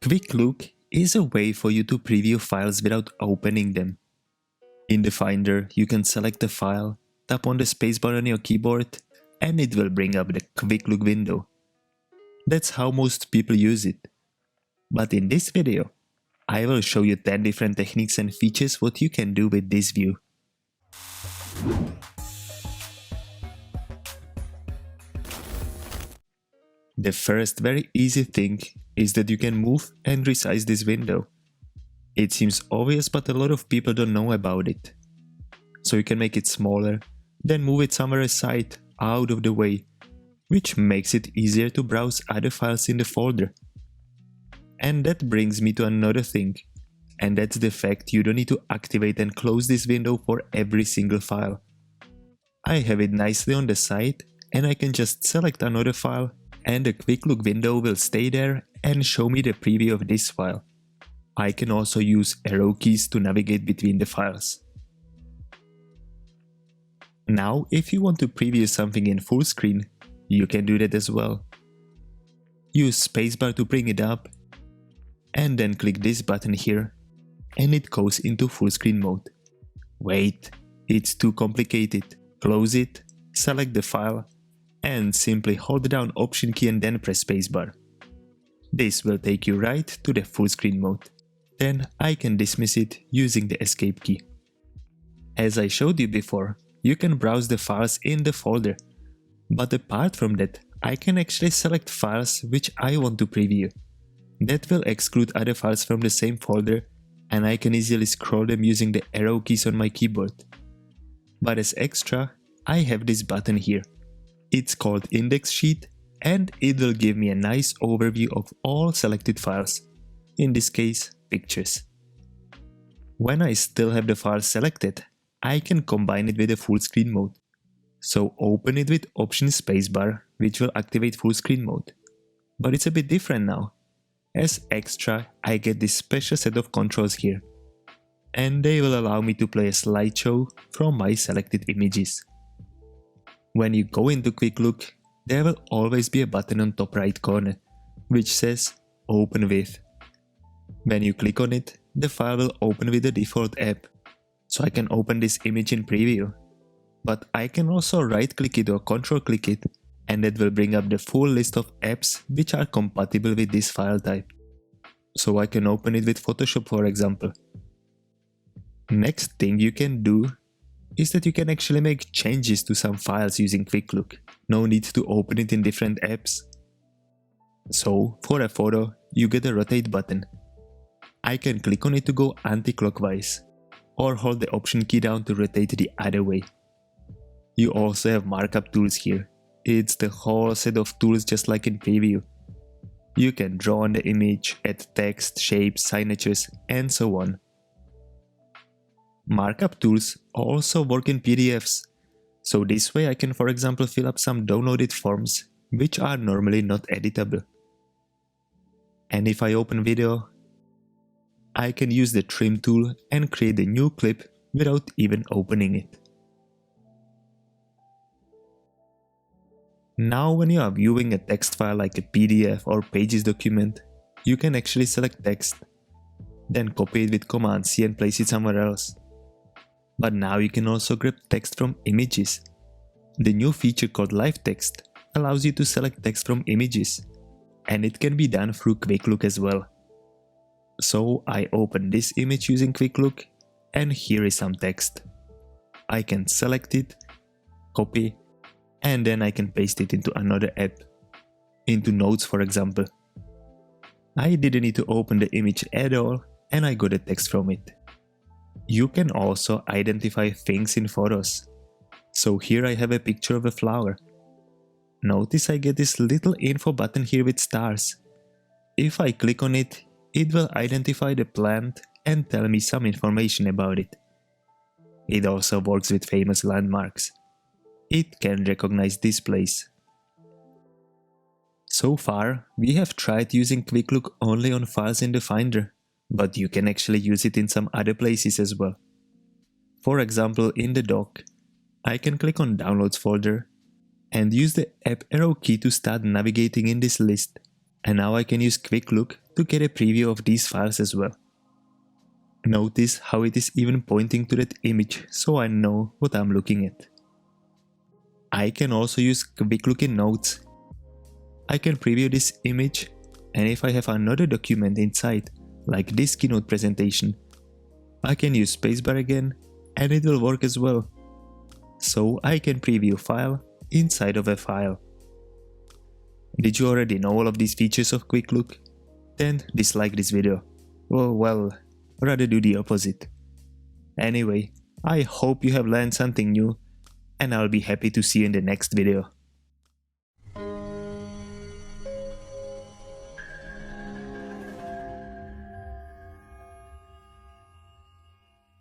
QuickLook is a way for you to preview files without opening them. In the Finder, you can select a file, tap on the spacebar on your keyboard, and it will bring up the QuickLook window. That's how most people use it. But in this video, I will show you 10 different techniques and features what you can do with this view. The first very easy thing is that you can move and resize this window. It seems obvious, but a lot of people don't know about it. So you can make it smaller, then move it somewhere aside, out of the way, which makes it easier to browse other files in the folder. And that brings me to another thing, and that's the fact you don't need to activate and close this window for every single file. I have it nicely on the side, and I can just select another file, and the QuickLook window will stay there and show me the preview of this file. I can also use arrow keys to navigate between the files. Now, if you want to preview something in full screen, you can do that as well. Use spacebar to bring it up, and then click this button here, and it goes into full screen mode. Wait, it's too complicated. Close it, select the file, and simply hold down Option key and then press spacebar. This will take you right to the full screen mode. Then I can dismiss it using the Escape key. As I showed you before, you can browse the files in the folder, but apart from that, I can actually select files which I want to preview. That will exclude other files from the same folder, and I can easily scroll them using the arrow keys on my keyboard. But as extra, I have this button here. It's called Index Sheet, and it will give me a nice overview of all selected files, in this case pictures. When I still have the file selected, I can combine it with the full screen mode. So open it with Option spacebar, which will activate full screen mode. But it's a bit different now. As extra, I get this special set of controls here, and they will allow me to play a slideshow from my selected images. When you go into QuickLook, there will always be a button on top right corner, which says Open with. When you click on it, the file will open with the default app, so I can open this image in preview. But I can also right click it or control click it, and that will bring up the full list of apps which are compatible with this file type. So I can open it with Photoshop, for example. Next thing you can do is that you can actually make changes to some files using QuickLook. No need to open it in different apps. So for a photo, you get a rotate button. I can click on it to go anti-clockwise, or hold the Option key down to rotate the other way. You also have markup tools here. It's the whole set of tools just like in preview. You can draw on the image, add text, shapes, signatures, and so on. Markup tools also work in PDFs, so this way I can, for example, fill up some downloaded forms which are normally not editable. And if I open video, I can use the trim tool and create a new clip without even opening it. Now when you are viewing a text file like a PDF or Pages document, you can actually select text, then copy it with Command C and place it somewhere else. But now you can also grab text from images. The new feature called Live Text allows you to select text from images, and it can be done through QuickLook as well. So I open this image using QuickLook, and here is some text. I can select it, copy, and then I can paste it into another app, into Notes for example. I didn't need to open the image at all, and I got the text from it. You can also identify things in photos. So here I have a picture of a flower. Notice I get this little info button here with stars. If I click on it, it will identify the plant and tell me some information about it. It also works with famous landmarks. It can recognize displays. So far, we have tried using QuickLook only on files in the Finder, but you can actually use it in some other places as well. For example, in the dock, I can click on Downloads folder and use the App arrow key to start navigating in this list. And now I can use QuickLook to get a preview of these files as well. Notice how it is even pointing to that image so I know what I'm looking at. I can also use QuickLook in Notes. I can preview this image, and if I have another document inside, like this keynote presentation, I can use spacebar again and it will work as well. So I can preview file inside of a file. Did you already know all of these features of QuickLook? Then dislike this video. Well, rather do the opposite. Anyway, I hope you have learned something new, and I'll be happy to see you in the next video.